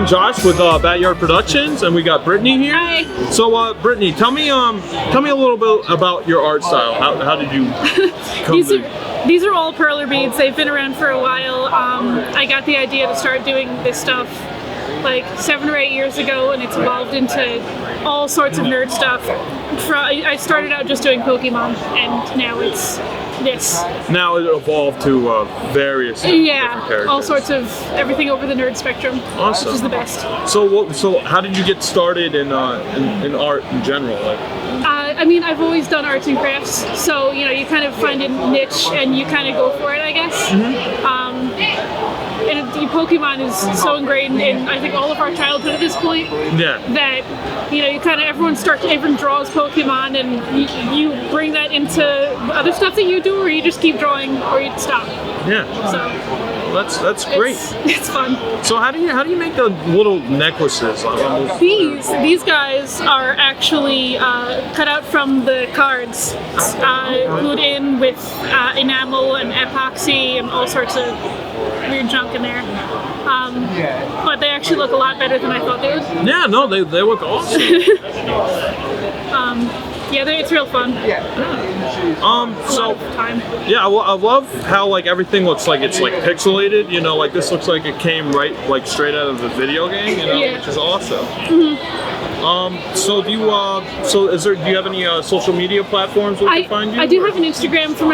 Josh with Backyard Productions, and we got Brittany here. Hi. So, Brittany, tell me a little bit about your art style. How did you come These are all perler beads. They've been around for a while. I got the idea to start doing this stuff like 7 or 8 years ago, and it's evolved into all sorts of nerd stuff. I started out just doing Pokemon, and now it's this. Now it evolved to various different characters. All sorts of everything over the nerd spectrum. Awesome. Which is the best. So how did you get started in art in general? Like, I mean, I've always done arts and crafts, so you know, you kind of find a niche and you kind of go for it, I guess. And Pokemon is so ingrained in, I think, all of our childhood at this point. Yeah. That you know, everyone draws Pokemon, and you bring that into other stuff that you do, or you just keep drawing, or you stop. Yeah. So. That's great. It's fun. So how do you make the little necklaces? These guys are actually cut out from the cards, glued in with enamel and epoxy and all sorts of weird junk in there. But they actually look a lot better than I thought they would. Yeah, no, they look awesome. Yeah, it's real fun. So yeah, I love how like everything looks like it's like pixelated. You know, like this looks like it came straight out of the video game. You know, which is awesome. So do you have any social media platforms where we can find you? I do have an Instagram for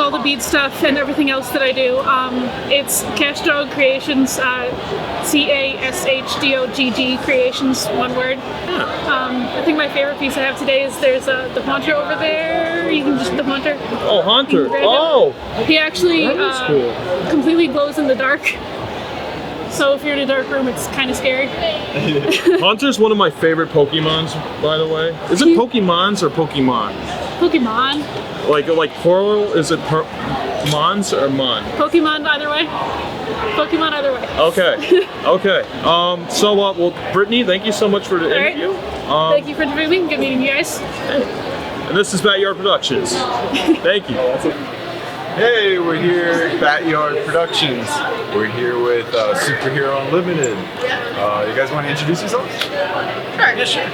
all the bead stuff and everything else that I do. It's Cashdog Creations, CASHDOGG Creations, one word. Yeah. I think my favorite piece I have today is there's the Haunter over there. You can just the Haunter. Oh, Haunter! Oh. He actually cool. completely glows in the dark. So if you're in a dark room, it's kind of scary. Haunter's one of my favorite Pokemons, by the way. Is it Pokemons or Pokemon? Pokemon. Like plural? Is it Mons or Mon? Pokemon either way. Pokemon either way. Okay. Okay. Well, Brittany, thank you so much for the interview. Thank you for interviewing me. Good meeting you guys. And this is Backyard Productions. Thank you. Hey, we're here at Backyard Productions. We're here with Superhero Unlimited. You guys want to introduce yourselves? Sure. Yeah, sure.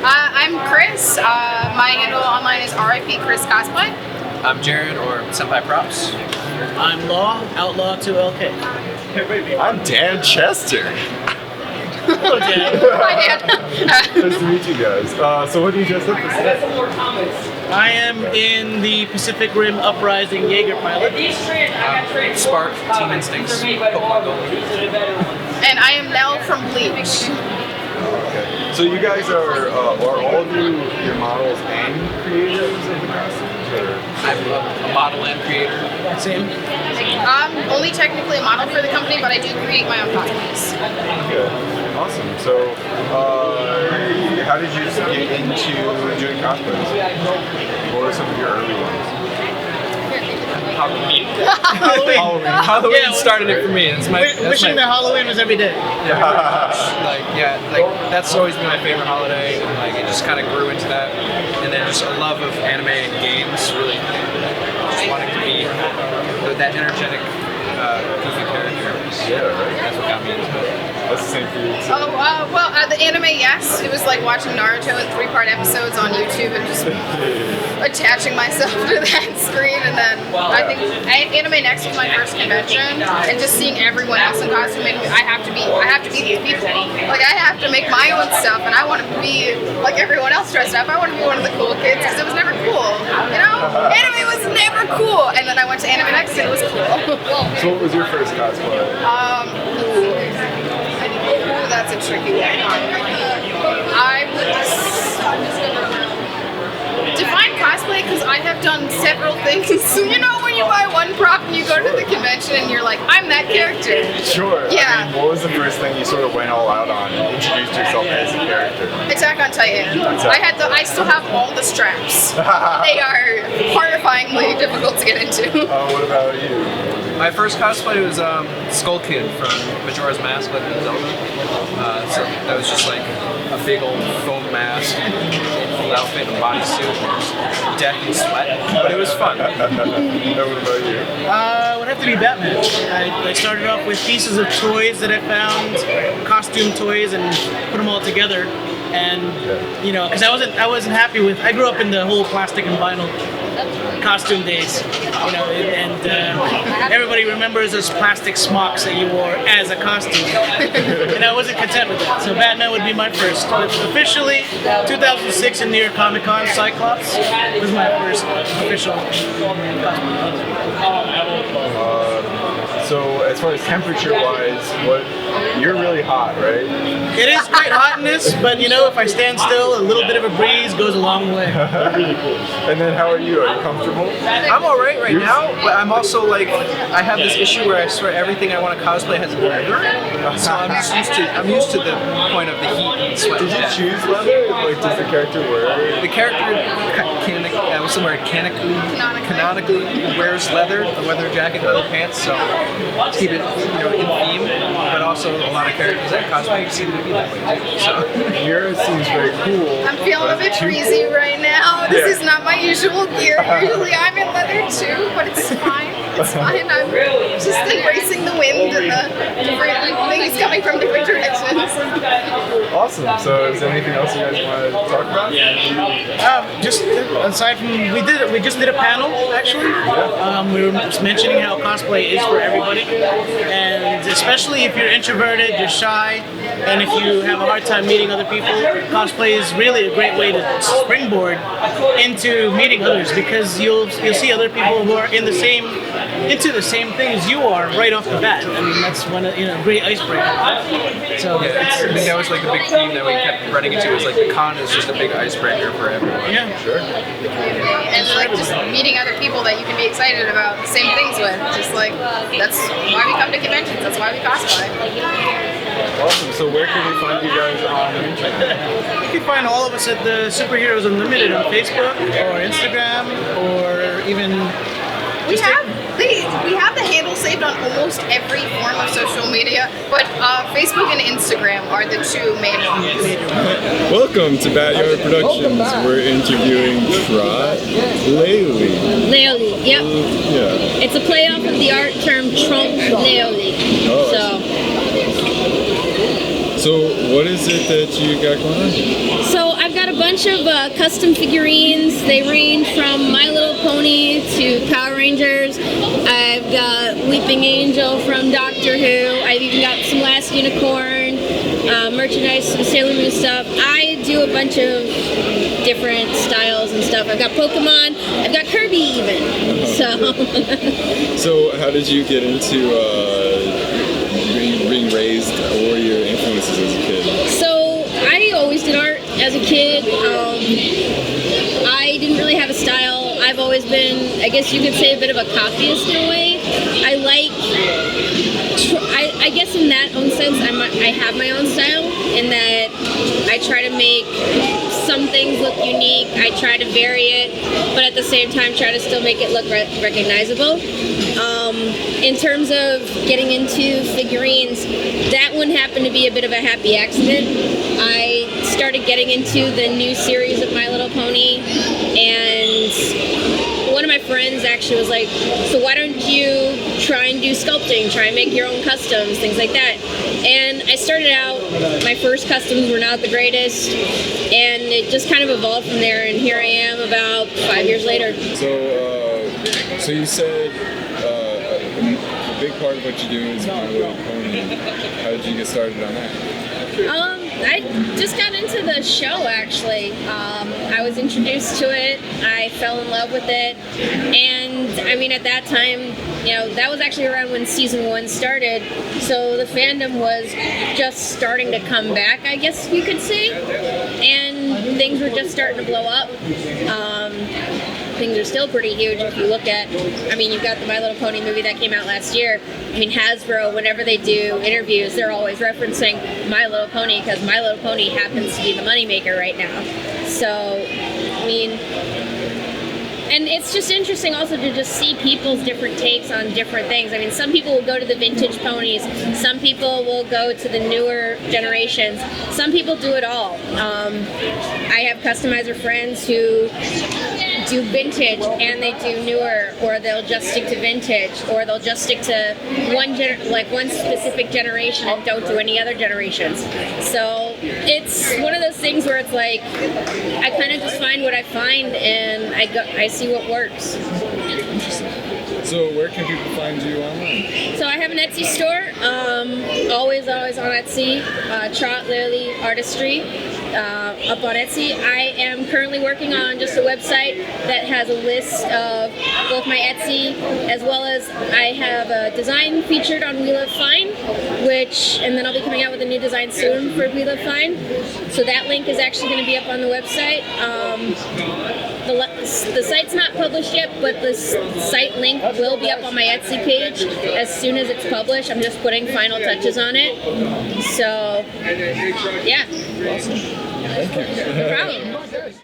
I'm Chris. My handle online is RIP Chris Cosplay. I'm Jared, or Senpai Props. I'm Law, Outlaw 2LK. I'm Dan Chester. Hello, Dan. Hi, Dan. Nice to meet you guys. So what do you dress up for today? I am in the Pacific Rim Uprising Jaeger pilot. Spark, Team Instincts, Pokemon Gold. And I am Nell from Bleach. Okay. So you guys are all of you your models and creators of the costumes? Or? I'm a model and creator. Same. I'm only technically a model for the company, but I do create my own costumes. Okay. Awesome. So how did you get into doing cosplays? What were some of your early ones? Halloween. Halloween. Halloween started it for me. Wishing that Halloween was every day. That's always been my favorite holiday. Like it just kind of grew into that, and then just a love of anime and games. Really, just wanting to be that energetic, goofy character. Yeah, right. That's what got me into it. That's the same for you. So. The anime, yes. It was like watching Naruto in 3-part episodes on YouTube and just attaching myself to that screen. And then I think Anime Next was my first convention, and just seeing everyone else in costume, I have to be these people. Like I have to make my own stuff, and I want to be like everyone else dressed up. I want to be one of the cool kids because it was never cool. You know, anime was never cool. And then I went to Anime Next, and it was cool. So what was your first cosplay? That's a tricky one. I would define cosplay because I have done several things. You know, when you buy one prop and you go to the convention and you're like, I'm that character. Sure. Yeah. I mean, what was the first thing you sort of went all out on and introduced yourself as a character? Attack on Titan. I still have all the straps. They are horrifyingly difficult to get into. What about you? My first cosplay was Skull Kid from Majora's Mask, Legend of Zelda. So that was just like a big old foam mask and full outfit and bodysuit and just death and sweat. But it was fun. And what about you? It would have to be Batman. I started off with pieces of toys that I found, costume toys, and put them all together. And you know, because I wasn't happy with. I grew up in the whole plastic and vinyl costume days, you know, and everybody remembers those plastic smocks that you wore as a costume, and I wasn't content with that. So Batman would be my first. But officially, 2006 in New York Comic Con, Cyclops was my first official So as far as temperature-wise, you're really hot, right? It is quite hot in this, but you know, if I stand still, a little bit of a breeze goes a long way. Really cool. And then how are you? Are you comfortable? I'm alright right now, but I'm also like, I have this issue where I swear everything I want to cosplay has leather. So I'm just used to the point of the heat and sweat. Did you choose leather? Like, does the character wear it? The character canonically wears leather, a leather jacket, leather pants, so to keep it, you know, in theme. But also a lot of characters that cosplay seem to be that way too. So Yours seems very cool. I'm feeling a bit breezy right now. This is not my usual gear. Usually I'm in leather too, but it's fine. It's fine. I'm just embracing the wind and the different things coming from different directions. Awesome. So is there anything else you guys want to talk about? Just aside from we just did a panel actually. We were just mentioning how cosplay is for everybody, and especially if you're introverted, you're shy, and if you have a hard time meeting other people, cosplay is really a great way to springboard into meeting others, because you'll see other people who are into the same things you are right off the bat. I mean, that's one of, you know, great icebreaker. So yeah, I think that was like the big theme that we kept running into, was like the con is just a big icebreaker for everyone. yeah, Sure. And like just meeting other people that you can be excited about the same things with. Just like, that's why we come to conventions. That's why we cosplay. Awesome. So where can we find you guys on the internet? you can find all of us at the Superheroes Unlimited on Facebook or Instagram, or even We have the handle saved on almost every form of social media, but Facebook and Instagram are the two main ones. Welcome to Backyard Productions. We're interviewing Trot Laylee. Leoli, yep. Yeah. It's a play off of the art term Trump Leoli. So what is it that you got going on? So I've got a bunch of custom figurines. They range from My Little Pony to Power Rangers. I've got Leaping Angel from Doctor Who. I've even got some Last Unicorn, merchandise, some Sailor Moon stuff. I do a bunch of different styles and stuff. I've got Pokemon. I've got Kirby even. So how did you get into being raised, or your influences as a kid? So I always did art as a kid. I didn't really have a style. I've always been, I guess you could say, a bit of a copyist in a way. I guess in that own sense, I have my own style, in that I try to make some things look unique. I try to vary it, but at the same time try to still make it look recognizable. In terms of getting into figurines, that one happened to be a bit of a happy accident. I started getting into the new series of My Little Pony, and one of my friends actually was like, so why don't you try and do sculpting, try and make your own customs, things like that. And I started out, my first customs were not the greatest, and it just kind of evolved from there, and here I am about 5 years later. So you said a big part of what you do is My Little Pony. How did you get started on that? I just got into the show, actually. I was introduced to it, I fell in love with it, and I mean, at that time, you know, that was actually around when season 1 started, so the fandom was just starting to come back, I guess you could say, and things were just starting to blow up. Things are still pretty huge if you look at, I mean, you've got the My Little Pony movie that came out last year. I mean, Hasbro, whenever they do interviews, they're always referencing My Little Pony, because My Little Pony happens to be the moneymaker right now. So, I mean, and it's just interesting also to just see people's different takes on different things. I mean, some people will go to the vintage ponies, some people will go to the newer generations, some people do it all. I have customizer friends who do vintage and they do newer, or they'll just stick to vintage, or they'll just stick to one specific generation and don't do any other generations. So it's one of those things where it's like I kind of just find what I find and I see what works. So where can people find you online? So I have an Etsy store, always on Etsy, Trot Lily Artistry, up on Etsy. I am currently working on just a website that has a list of both my Etsy as well as I have a design featured on We Love Fine, and then I'll be coming out with a new design soon for We Love Fine. So that link is actually going to be up on the website. The site's not published yet, but the site link will be up on my Etsy page as soon as it's published. I'm just putting final touches on it. So, yeah. Awesome. Thank you. No problem.